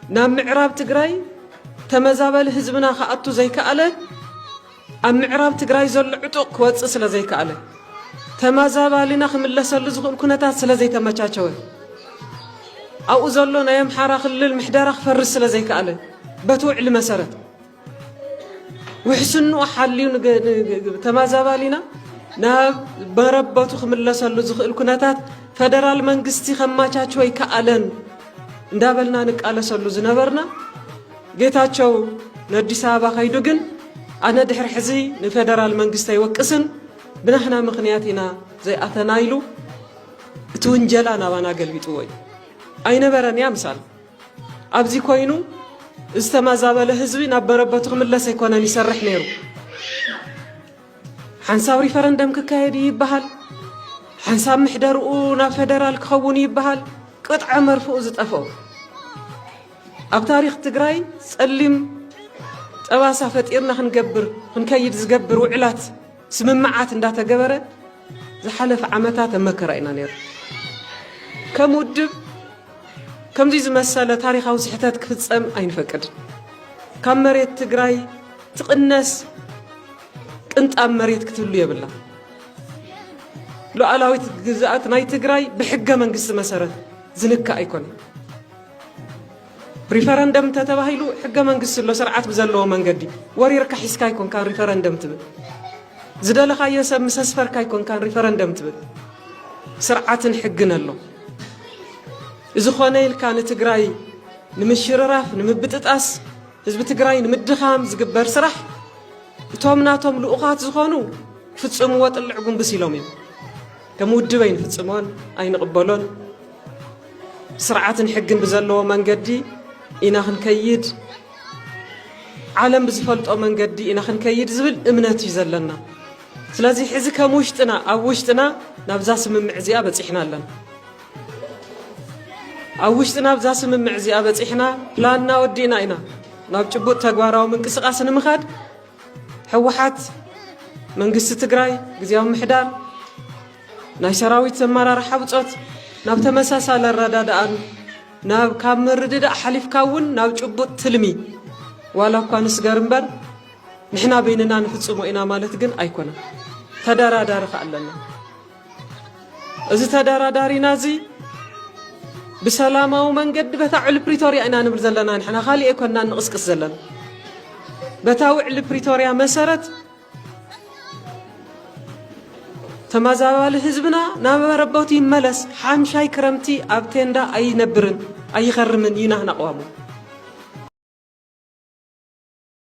نام معراب تجراي تمزابل حزبنا خاطو زي كاله ام معراب تجراي زل عطق وص سلا زي كاله تمزابالنا خملسل زخل كنتات سلا زي تمچاچوي او زلونا يم حرا خلل محدار خفرس سلا زي كاله بتوع المسرت وحسنوا حاليون تمازابالينا ناب بربطو خملسلو زخل كنتات فدرال منغستي خماچاچوي كالن እንዳበልና ንቃለሰሉ ዝነበርና ጌታቸው ነዲስ አበባ ካይዱ ግን አነ ድሕር ሕዚ ንፌደራል መንግስት አይወቅስን ብናህና ምክንያትና ዘይአተናይሉ እቲ ወንጀላ ናባና ገልቢጡ ወይ አይነበረን ያምሳል አብዚ ኮይኑ እስተማዛበለ ህዝቢ ናበረበቱ ክምለስ አይኮነን ይሰርሕ ነይሩ ሓንሳብ ሪፈረንደም ክካየድ ይባሃል ሓንሳብ ምሕደርኡ ናብ ፌደራል ክኸውን ይባሃል قطع مرفوع زطفو اب تاريخ تግራይ ጸሊም ጠባሳ ፈጢርና ክንገብር ክንከይድ ዝገብር ውዕላት ስምምዓት እንዳተገበረ ዝሓለፈ ዓመታት መከራይና ነይሩ ከሙድብ ከምዚ ዝመሰለ ታሪኻዊ ስሕተት ክፍጸም አይንፈቅድ ካብ መሬት ትግራይ ትቅነስ ቅንጣም መሬት ክትብሉ የብላ ሉዓላዊት ግዛት ናይ ትግራይ ብሕገ መንግስት መሰረት ዝንካ አይኮን ሪፈረንደም ተተባሂሉ ሕገ መንግስት ሎ ስርዓት በዘለዎ መንገዲ ወሪርካ ሒስካ አይኮን ካን ሪፈረንደም ትብል ዝደለኻዮ ሰብ መሰስፈርካ አይኮን ካን ሪፈረንደም ትብል ስርዓትን ሕግን ኣሎ እዚ ኾነ ኢልካ ንትግራይ ንምሽርራፍ ንምብጥጣስ ህዝቢ ትግራይ ንምድኻም ዝግበር ስራሕ እቶም ናቶም ልኡኻት ዝኾኑ ፍጽምዎ ጥልዕ ጉንብስ ኢሎም እዮም ከም ውድብ አይንፍጽሞን አይንቅበሎን ስርዓትን ሕግን በዘለዎ መንገዲ ኢና ክንከይድ ዓለም ብዝፈልጦ መንገዲ ኢና ክንከይድ ዝብል እምነት ይዘለና ስለዚህ ሕዚ ከም ውሽጥና ኣብ ውሽጥና ናብዛ ስምምዕ እዚኣ በፂሕና ኣለና ኣብ ውሽጥና ናብዛ ስምምዕ እዚኣ በፂሕና ፕላንና ወዲና ኢና ናብ ጭቡጥ ተግባራዊ ምንቅስቃስ ንምኻድ ሕወሓት መንግስቲ ትግራይ ግዚያዊ ምሕዳር ናይ ሰራዊት ዘመራርሓ ብጾት ናብ ተመሳሳለ ረዳዳን ናብ ካብ ምርድዳ ሓሊፍካውን ናብ ጭቡጥ ትልሚ ዋላ እኳ ንስገር እምበር ንሕና በይንና ንፍጽሞ ኢና ማለት ግን ኣይኮነ ተደራዳሪ ከኣለና እዚ ተደራዳሪና እዚ ብሰላማዊ መንገዲ በታዕል ፕሪቶሪያ ኢና ንብል ዘለና ንሕና ካሊእ ኣይኮንና ንቅስቅስ ዘለና በታውዕል ፕሪቶሪያ መሰረት ተማዛባል ህዝብና ናበረበቱ ይመለስ ሓምሻይ ክረምቲ ኣብ ቴንዳ አይነብርን አይኸርምን ይናህና ቋሙ